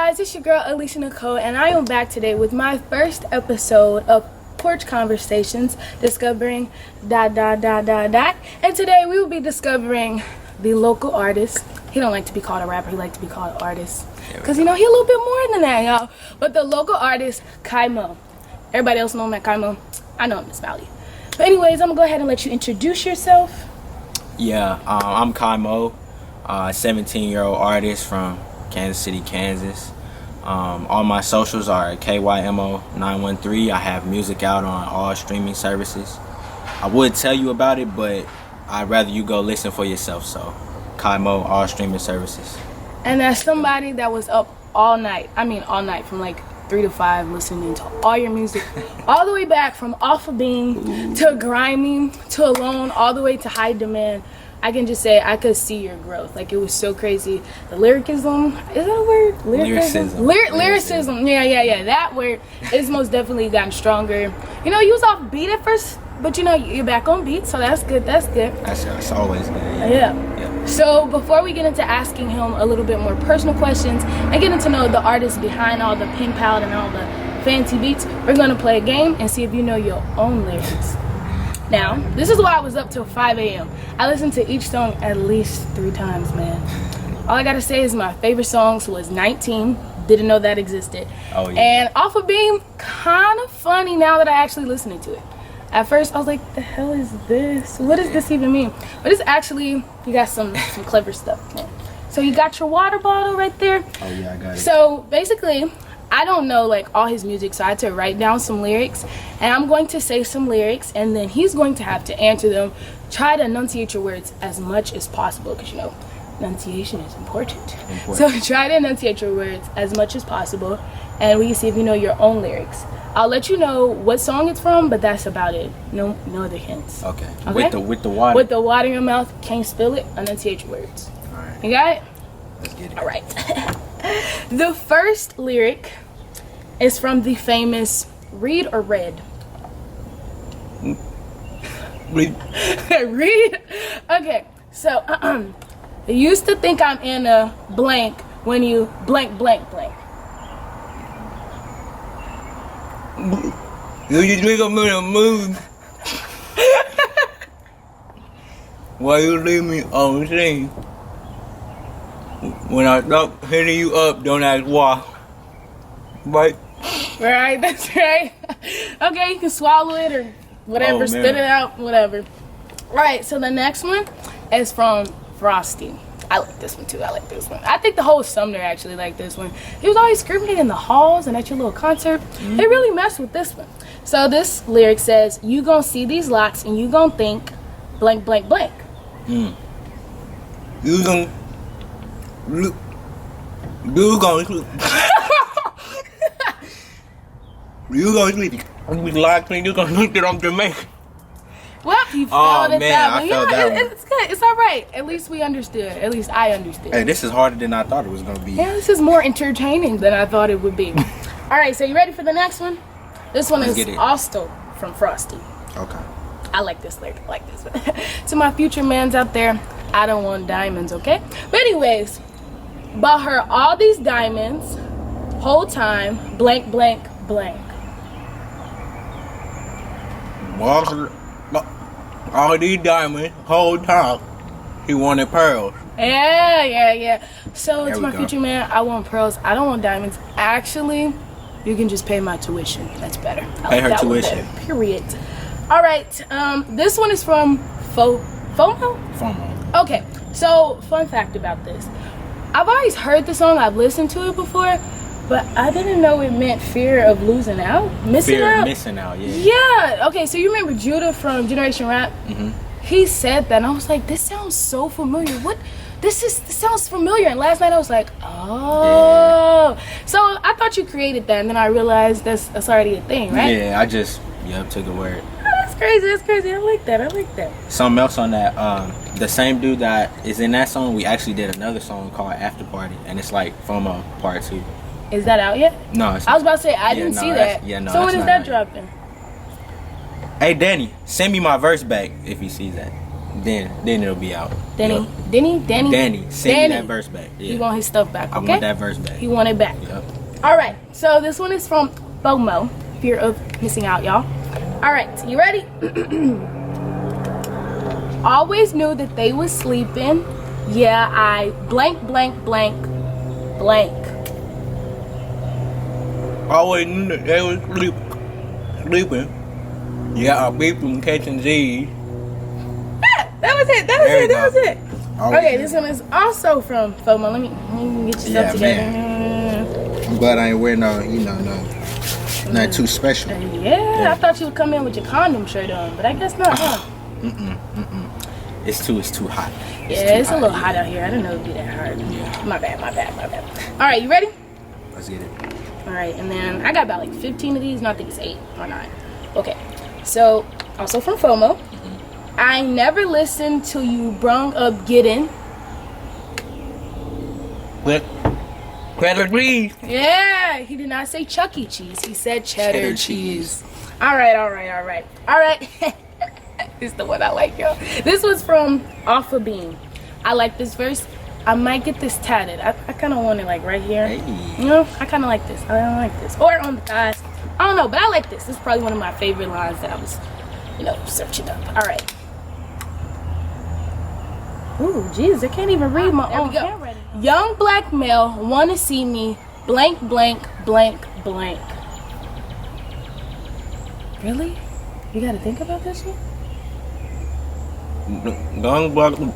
guys, it's your girl Alecia Nichole, and I am back today with my first episode of Porch Conversations, discovering ... And today we will be discovering the local artist. He don't like to be called a rapper, he like to be called an artist. Because, you know, he a little bit more than that, y'all. But the local artist, KyMo. Everybody else know him at KyMo. I know him Miss Valley. But anyways, I'm going to go ahead and let you introduce yourself. Yeah, I'm KyMo, 17-year-old artist from Kansas City, Kansas. All my socials are KyMo913. I have music out on all streaming services. I would tell you about it, but I'd rather you go listen for yourself. So, KyMo, all streaming services. And as somebody that was up all night, all night from like 3 to 5 listening to all your music, all the way back from Off of Beam to Grimy to Alone, all the way to High Demand, I can just say I could see your growth. Like, it was so crazy. The lyricism, is that a word? Lyricism. Yeah. That word is most definitely gotten stronger. You know, you was off beat at first, but you know, you're back on beat, so that's good. That's always good. Yeah. So before we get into asking him a little bit more personal questions and getting to know the artist behind all the pink palette and all the fancy beats, we're gonna play a game and see if you know your own lyrics. Now, this is why I was up till 5 a.m. I listened to each song at least 3 times, man. All I gotta say is my favorite songs was 19. Didn't know that existed. Oh, yeah. And Off of Beam, kind of funny now that I actually listening to it. At first, I was like, the hell is this? What does this even mean? But it's actually, you got some clever stuff, man. So you got your water bottle right there. Oh, yeah, I got it. So basically, I don't know like all his music, so I had to write down some lyrics. And I'm going to say some lyrics, and then he's going to have to answer them. Try to enunciate your words as much as possible, because, you know, enunciation is important. So try to enunciate your words as much as possible, and we can see if you know your own lyrics. I'll let you know what song it's from, but that's about it. No other hints. Okay. With the water. With the water in your mouth, can't spill it. Enunciate your words. All right. You got it? Let's get it. All right. The first lyric is from the famous Read or Red. Read. Read. Okay. So, you used to think I'm in a blank when you blank. You just think I'm in a mood. Why you leave me on scene? When I stop hitting you up, don't ask why. Right? Right, that's right. Okay, you can swallow it or whatever, spit it out, whatever. Right, so the next one is from Frosty. I like this one too. I like this one. I think the whole Sumner actually liked this one. He was always screaming in the halls and at your little concert. They really messed with this one. So this lyric says, "You gonna see these locks and you gonna think blank. You gonna look. You gonna sleep. You gonna sleep. We locked and you gonna look that I'm Jamaican." Well, you felt it that one. I felt that one. It's good. It's all right. At least we understood. At least I understood. Hey, this is harder than I thought it was gonna be. Yeah, this is more entertaining than I thought it would be. All right, so you ready for the next one? This one is also from Frosty. Okay. I like this lyric. I like this one. To my future mans out there, I don't want diamonds, okay? But anyways, bought her all these diamonds, whole time, blank. All these diamonds, whole time, he wanted pearls. Yeah. So There to we my go. future man, I want pearls. I don't want diamonds. Actually, you can just pay my tuition. That's better. I Pay her that one tuition. better, period. All right. This one is from FOMO. Okay. So fun fact about this: I've always heard the song. I've listened to it before, but I didn't know it meant fear of losing out, missing out. Yeah. Okay. So you remember Judah from Generation Rap? He said that, and I was like, "This sounds so familiar. What? This sounds familiar." And last night I was like, "Oh." Yeah. So I thought you created that, and then I realized that's already a thing, right? Yeah. I just took the word. Oh, that's crazy. I like that. Something else on that. The same dude that is in that song, we actually did another song called After Party, and it's like FOMO Part 2. Is that out yet? No, it's I was about to say I didn't see that. So when is that dropping? Hey Danny, send me my verse back if you see that. Then it'll be out. Danny. Send me that verse back. Yeah. He want his stuff back, okay? I want that verse back. He want it back. Yep. Alright, so this one is from FOMO. Fear of missing out, y'all. Alright, you ready? Always knew that they was sleeping. Yeah, I blank. Always knew that they was sleeping. Yeah, I beat them catching Z's. That was it. Okay, this one is also from FOMO. Let me get your stuff together. Man. I'm glad I ain't wearing no, not too special. Yeah, I thought you would come in with your condom shirt on, but I guess not, huh? It's too hot. It's a little hot out here. I didn't know it'd be that hard. Yeah. My bad. All right, you ready? Let's get it. All right, and then I got about like 15 of these. No, I think it's 8 or 9. Okay, so also from FOMO. I never listened to you brung up getting. What? Cheddar cheese. Yeah, he did not say Chuck E. Cheese. He said cheddar cheese. All right. This is the one I like, y'all. This was from Off a Beam. I like this verse. I might get this tatted. I kind of want it like right here. Hey. You know, I kind of like this. I don't like this. Or on the thighs. I don't know, but I like this. This is probably one of my favorite lines that I was, searching up. All right. Ooh, jeez, I can't even read my own handwriting. Young black male wanna see me blank. Really? You gotta think about this one? Young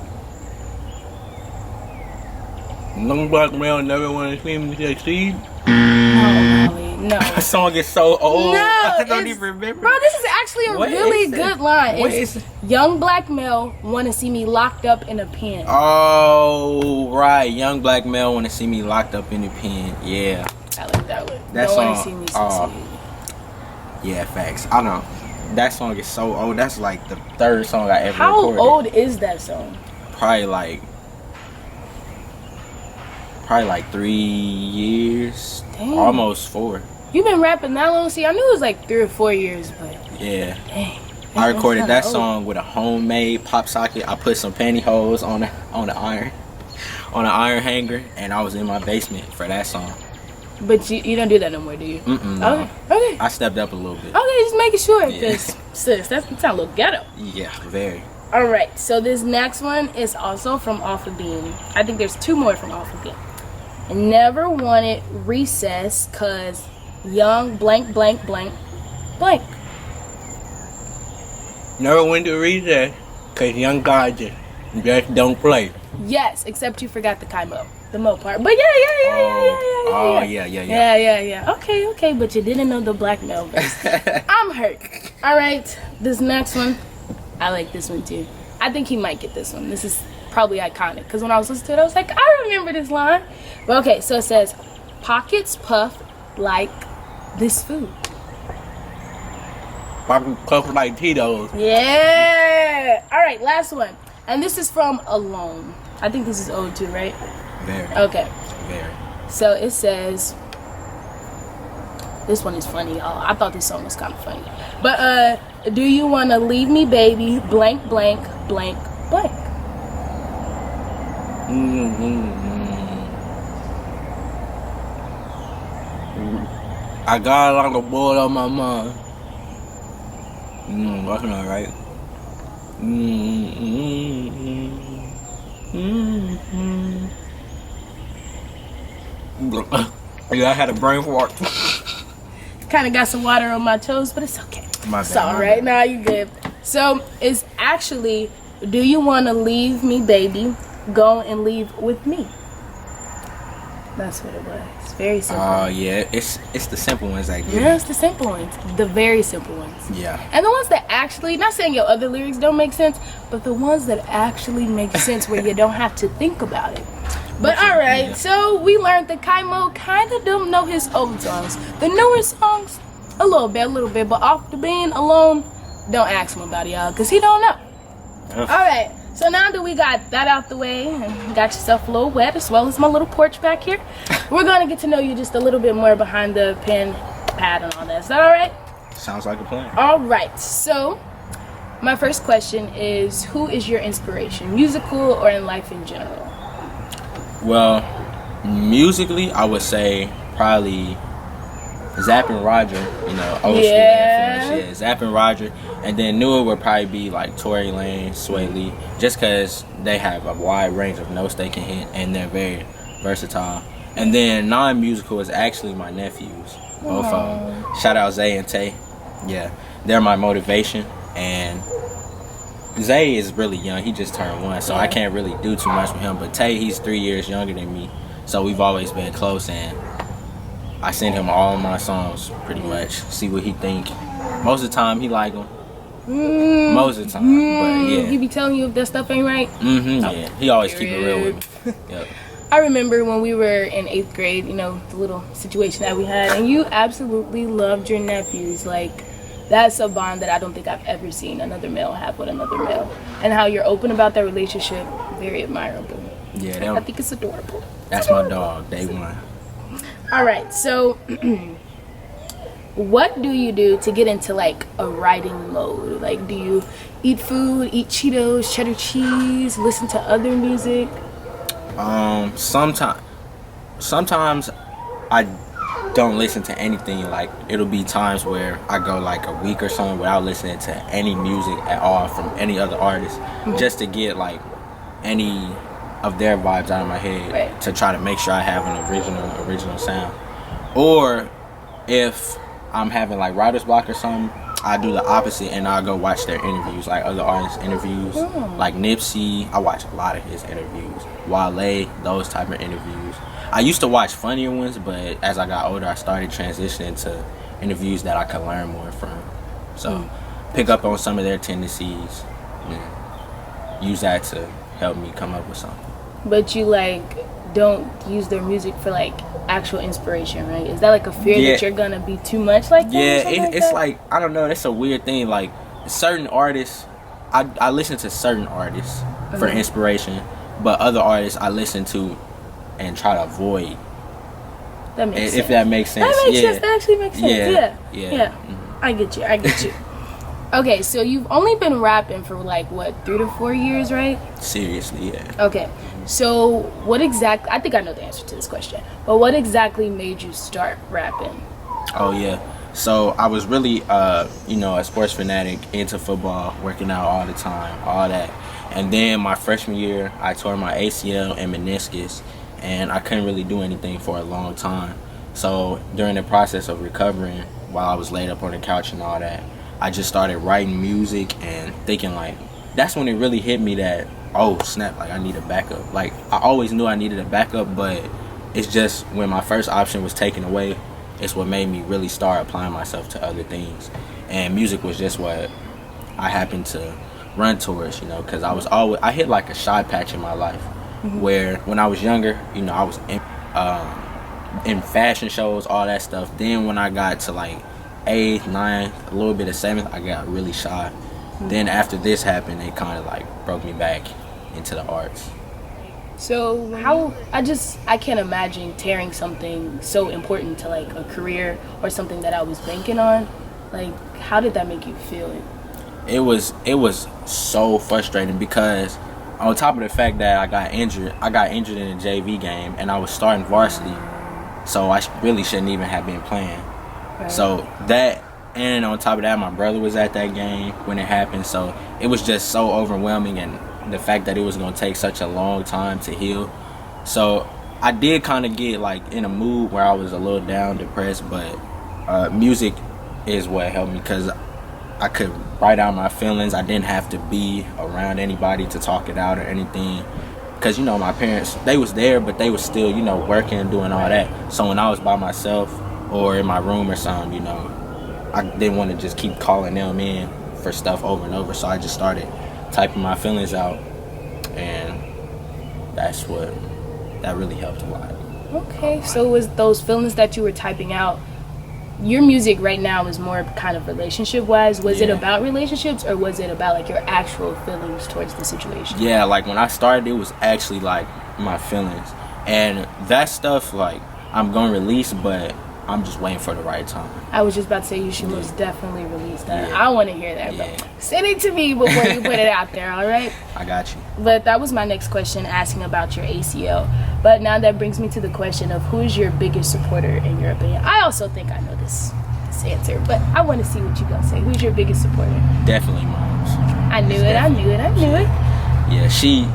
black male never want to see me succeed. No. That song is so old. No, I don't even remember. Bro, this is actually a really good line. It's young black male want to see me locked up in a pen. Oh, right. Young black male want to see me locked up in a pen. Yeah. I like that one. That don't song. Want to see me succeed. Yeah, facts. I know. That song is so old. That's like the third song I ever recorded. How old is that song? Probably like 3 years. Dang. Almost 4. You've been rapping that long? See, I knew it was like 3 or 4 years, but Yeah. dang. I recorded that song with a homemade pop socket. I put some pantyhose on the iron hanger, and I was in my basement for that song. But you don't do that no more, do you? No. Okay. I stepped up a little bit. Okay, just making sure, Yeah. because sis, that sounds a little ghetto. Yeah, very. All right, so this next one is also from Off a Beam. I think there's 2 more from Off a Beam. I never wanted recess, cause young blank. Never went to recess, cause young guys just don't play. Yes, except you forgot the KyMo, the Mo part. But yeah. Yeah. Okay, but you didn't know the blackmail verse. I'm hurt. All right, this next one, I like this one too. I think he might get this one. This is probably iconic because when I was listening to it, I was like, I remember this line. But okay, so it says, pockets puff like this food. Pockets puff like Tito's. Yeah. All right, last one. And this is from Alone. I think this is old too, right? Very. Okay. Very. So it says, this one is funny, y'all. I thought this song was kind of funny. But, do you want to leave me, baby? Blank. I got a lot of blood on my mind. That's not right. Yeah, I had a brain fart. Kind of got some water on my toes, but it's okay. It's all right. Now you good. So it's actually, do you want to leave me, baby? Go and leave with me. That's what it was. It's very simple. Oh yeah, it's the simple ones that get Yeah, it's the simple ones. The very simple ones. Yeah. And the ones that actually, not saying your other lyrics don't make sense, but the ones that actually make sense where you don't have to think about it. But alright, so we learned that KyMo kind of don't know his old songs. The newer songs, a little bit, but Off the Beam alone, don't ask him about it, y'all, because he don't know. Alright, so now that we got that out the way and got yourself a little wet, as well as my little porch back here, we're going to get to know you just a little bit more behind the pen pad and all that. Is that alright? Sounds like a plan. Alright, so my first question is, who is your inspiration, musical or in life in general? Well, musically, I would say probably Zapp and Roger, you know, old school influence. Yeah, Zapp and Roger. And then newer would probably be like Tory Lanez, Sway Lee, just because they have a wide range of notes they can hit and they're very versatile. And then non-musical is actually my nephews, both of them. Shout out Zay and Tay. Yeah, they're my motivation. And Zay is really young. He just turned 1, so I can't really do too much with him. But Tay, he's 3 years younger than me, so we've always been close. And I send him all my songs pretty much, see what he think. Most of the time, he like them. Most of the time, but yeah. He be telling you if that stuff ain't right? Yeah. He always keep it real with me. Yep. I remember when we were in 8th grade, you know, the little situation that we had, and you absolutely loved your nephews. Like, that's a bond that I don't think I've ever seen another male have with another male. And how you're open about that relationship, very admirable. Yeah, I think it's adorable. That's my dog, day one. All right, so what do you do to get into like a writing mode? Like, do you eat food, eat Cheetos, cheddar cheese, listen to other music? Sometimes I don't listen to anything. Like, it'll be times where I go like a week or something without listening to any music at all from any other artist, just to get like any of their vibes out of my head, to try to make sure I have an original sound. Or if I'm having like writer's block or something, I do the opposite and I'll go watch their interviews, like other artists' interviews, like Nipsey. I watch a lot of his interviews, Wale, those type of interviews. I used to watch funnier ones, but as I got older, I started transitioning to interviews that I could learn more from. So pick up on some of their tendencies and use that to help me come up with something. But you like don't use their music for like actual inspiration, right? Is that like a fear that you're gonna be too much like that? Yeah, it's like, I don't know, that's a weird thing. Like, certain artists, I listen to certain artists for inspiration, but other artists I listen to and try to avoid. That makes sense. If that makes sense. That makes sense. That actually makes sense. Yeah. Mm-hmm. I get you. Okay, so you've only been rapping for like what, 3 to 4 years, right? Seriously, yeah. Okay, so what exactly? I think I know the answer to this question, but what exactly made you start rapping? Oh yeah. So I was really, a sports fanatic, into football, working out all the time, all that. And then my freshman year, I tore my ACL and meniscus, and I couldn't really do anything for a long time. So during the process of recovering, while I was laid up on the couch and all that, I just started writing music and thinking, like, that's when it really hit me that, oh snap, like I need a backup. Like, I always knew I needed a backup, but it's just when my first option was taken away, it's what made me really start applying myself to other things. And music was just what I happened to run towards, because I hit like a shy patch in my life, where when I was younger, I was in fashion shows, all that stuff. Then when I got to like 8th, 9th, a little bit of 7th, I got really shy. Then after this happened, it kind of like broke me back into the arts. So I can't imagine tearing something so important to like a career or something that I was banking on. Like, how did that make you feel? It was so frustrating, because on top of the fact that I got injured in a JV game and I was starting varsity, so I really shouldn't even have been playing. Right. So that, and on top of that, my brother was at that game when it happened, so it was just so overwhelming, and the fact that it was going to take such a long time to heal. So I did kind of get like in a mood where I was a little down, depressed, but music is what helped me, because I could write out my feelings. I didn't have to be around anybody to talk it out or anything, because my parents, they was there, but they was still working and doing all that. So when I was by myself or in my room or something, I didn't want to just keep calling them in for stuff over and over. So I just started typing my feelings out, and that really helped a lot. Okay, so was those feelings that you were typing out, your music right now is more kind of relationship wise? Was it about relationships, or was it about like your actual feelings towards the situation? Yeah, like when I started, it was actually like my feelings, and that stuff like I'm gonna release, but I'm just waiting for the right time. I was just about to say you should most definitely release that. Yeah. I want to hear that, Yeah. but send it to me before you put it out there, all right? I got you. But that was my next question, asking about your ACL. But now that brings me to the question of who is your biggest supporter in your opinion? I also think I know this answer, but I want to see what you gonna say. Who's your biggest supporter? Definitely Moms. I knew it. Yeah, she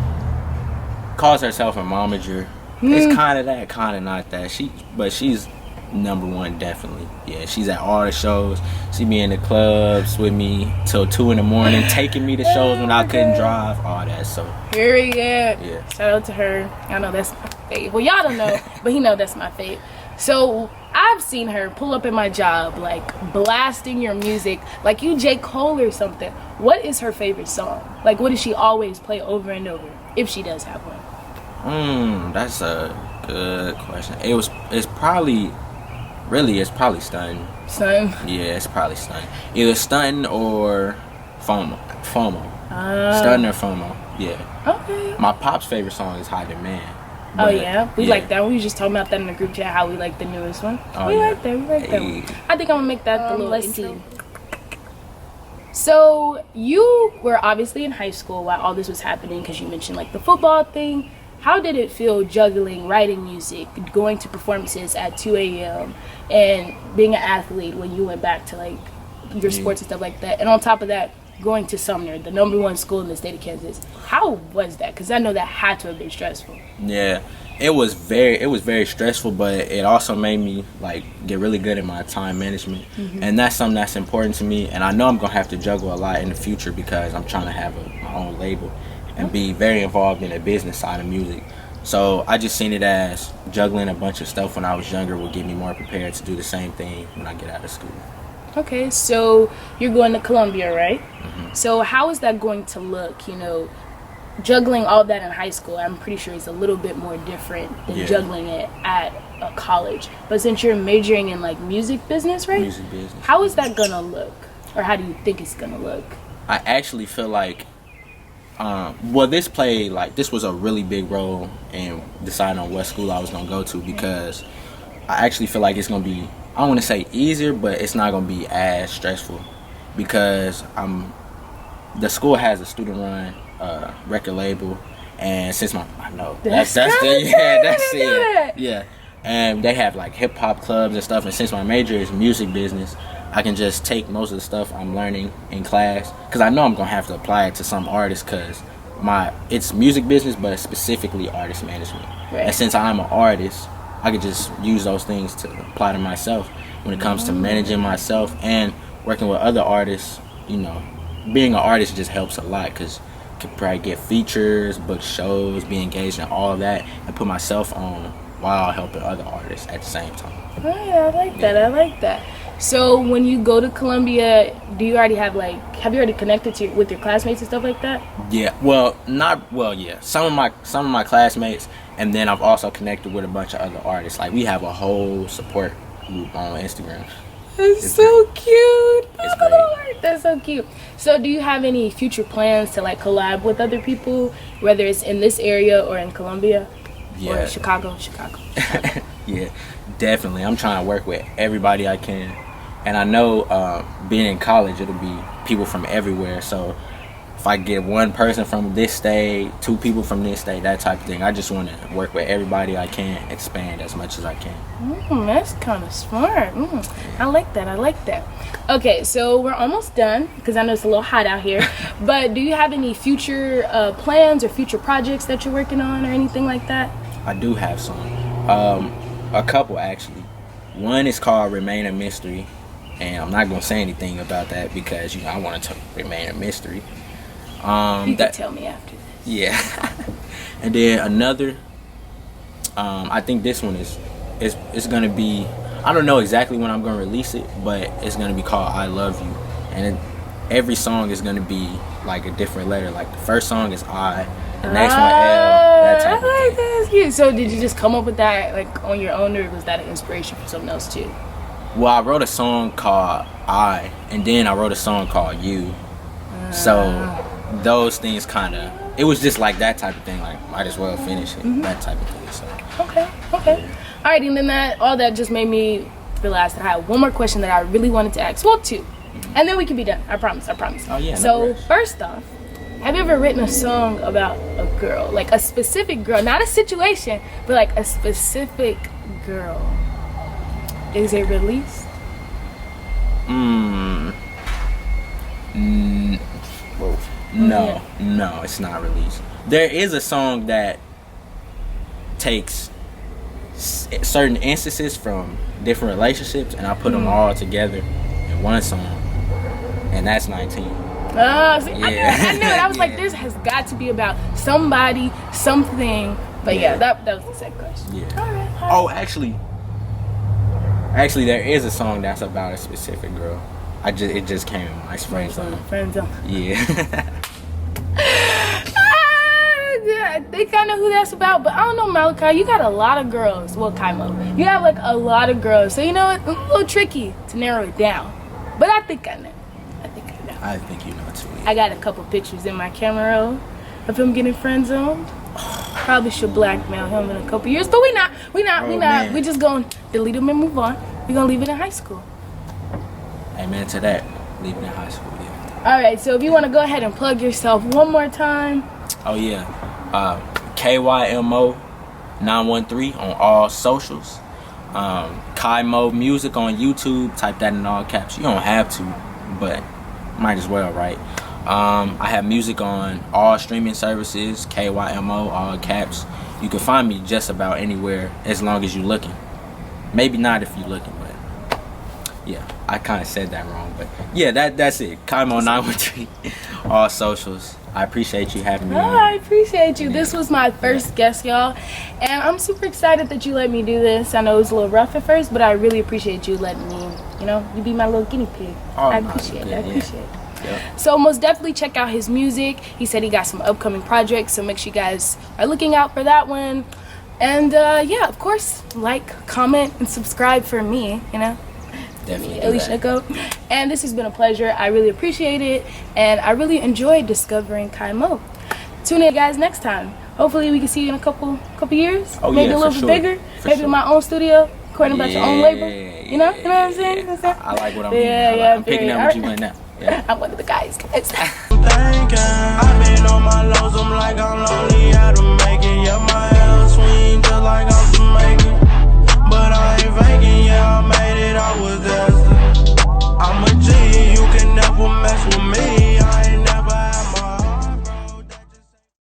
calls herself a momager. It's kind of that, kind of not that. But she's number one, definitely. Yeah, she's at all the shows. She be in the clubs with me till 2 a.m, taking me to shows when I couldn't drive. All that. So Period. Yeah. Shout out to her. I know that's my fave. Well, y'all don't know, but he know that's my fave. So I've seen her pull up in my job, like blasting your music, like you J. Cole or something. What is her favorite song? Like, what does she always play over and over, if she does have one? That's a good question. It's probably Stunting. Son. Yeah, it's probably Stunting. Either Stunting or FOMO. Stunting or FOMO. Yeah. Okay. My pop's favorite song is Hot Man. Oh But, yeah, we like that. We was just talking about that in the group chat. How we like the newest one. Oh, we yeah. like that. We like that one. Hey. I think I'm gonna make that the little let's intro. See. So you were obviously in high school while all this was happening, because you mentioned like the football thing. How did it feel juggling writing music, going to performances at 2 a.m. and being an athlete when you went back to like your sports and stuff like that? And on top of that, going to Sumner, the #1 school in the state of Kansas. How was that? Because I know that had to have been stressful. Yeah, it was very stressful, but it also made me like get really good at my time management, and that's something that's important to me. And I know I'm gonna have to juggle a lot in the future because I'm trying to have my own label and be very involved in the business side of music. So I just seen it as juggling a bunch of stuff when I was younger would get me more prepared to do the same thing when I get out of school. Okay, so you're going to Columbia, right? So how is that going to look, you know, juggling all that in high school? I'm pretty sure it's a little bit more different than juggling it at a college. But since you're majoring in like music business, right? Music business. How is that gonna look? Or how do you think it's gonna look? I actually feel like this was a really big role in deciding on what school I was gonna go to, because I actually feel like it's gonna be, I don't want to say easier, but it's not gonna be as stressful, because the school has a student run record label, and since that's it. Yeah, and they have like hip hop clubs and stuff, and since my major is music business, I can just take most of the stuff I'm learning in class, because I know I'm gonna have to apply it to some artists, because it's music business, but specifically artist management. Right. And since I'm an artist, I could just use those things to apply to myself when it comes to managing myself and working with other artists. You know, being an artist just helps a lot, because I could probably get features, book shows, be engaged in all of that, and put myself on while helping other artists at the same time. Oh yeah, I like that. So when you go to Columbia, have you already connected with your classmates and stuff like that? Yeah, yeah. Some of my classmates, and then I've also connected with a bunch of other artists. Like, we have a whole support group on Instagram. That's so cute. It's Oh, great. Lord, that's so cute. So do you have any future plans to like collab with other people, whether it's in this area or in Columbia? Yeah. Or Chicago? Yeah, definitely. I'm trying to work with everybody I can. And I know being in college, it'll be people from everywhere. So if I get one person from this state, 2 people from this state, that type of thing, I just want to work with everybody I can, expand as much as I can. That's kind of smart. I like that. Okay, so we're almost done, because I know it's a little hot out here. But do you have any future plans or future projects that you're working on or anything like that? I do have some. A couple, actually. One is called Remain a Mystery. And I'm not going to say anything about that because, you know, I want it to remain a mystery. You can tell me after this. Yeah. And then another, I think this one is going to be, I don't know exactly when I'm going to release it, but it's going to be called I Love You. And every song is going to be like a different letter. Like, the first song is I, the next one L, that type of thing. I like that. That's cute. So did you just come up with that like on your own, or was that an inspiration for something else too? Well, I wrote a song called I, and then I wrote a song called You. So those things kind of, it was just like that type of thing, like might as well finish it, that type of thing. So Okay. All right, and then all that just made me realized that I had one more question that I really wanted to ask. Well, two. And then we can be done. I promise. Oh, yeah. So, first off, have you ever written a song about a girl? Like a specific girl. Not a situation, but like a specific girl. Is it released? No, it's not released. There is a song that takes certain instances from different relationships and I put them all together in one song, and that's 19. Oh, see, I knew it. I was like, this has got to be about somebody, something. But yeah, that was the second question. Yeah. All right. Oh, actually, there is a song that's about a specific girl. It just came in my friend zone. Friend zone. Yeah. Yeah, I think I know who that's about, but I don't know, Malachi. You got a lot of girls. Well, KyMo, you have like a lot of girls, so you know it's a little tricky to narrow it down. But I think I know. I think you know too. Yeah. I got a couple pictures in my camera roll of him getting friend zoned. Probably should blackmail him in a couple years, but we not. Man. We just gonna delete him and move on. We gonna leave it in high school. Amen to that. Leaving in high school, yeah. All right, so if you want to go ahead and plug yourself one more time. Oh yeah, KyMo 913 on all socials. KyMo Music on YouTube. Type that in all caps. You don't have to, but might as well, right? I have music on all streaming services. KyMo all caps. You can find me just about anywhere as long as you're looking. Maybe not if you're looking, but yeah, I kind of said that wrong, but yeah, that's it. KyMo 913 all socials. I appreciate you having me on. I appreciate you. This was my first guest, y'all, and I'm super excited that you let me do this. I know it was a little rough at first, but I really appreciate you letting me, you be my little guinea pig. I appreciate it. Yep. So most definitely check out his music. He said he got some upcoming projects, so make sure you guys are looking out for that one. And yeah, of course, like, comment, and subscribe for me, Definitely Alecia Go. And this has been a pleasure. I really appreciate it, and I really enjoyed discovering KyMo. Tune in, guys, next time. Hopefully we can see you in a couple years. Oh, maybe yeah, a little for bit sure. bigger. For Maybe sure. my own studio, recording about your own label. You know what I'm saying? I like what I'm Yeah, hearing. yeah, I'm picking up very- what you went now. Yeah. I'm one of the guys. I've been on my lows, I'm like I'm lonely, how to make it. Yeah, my L swing just like I'm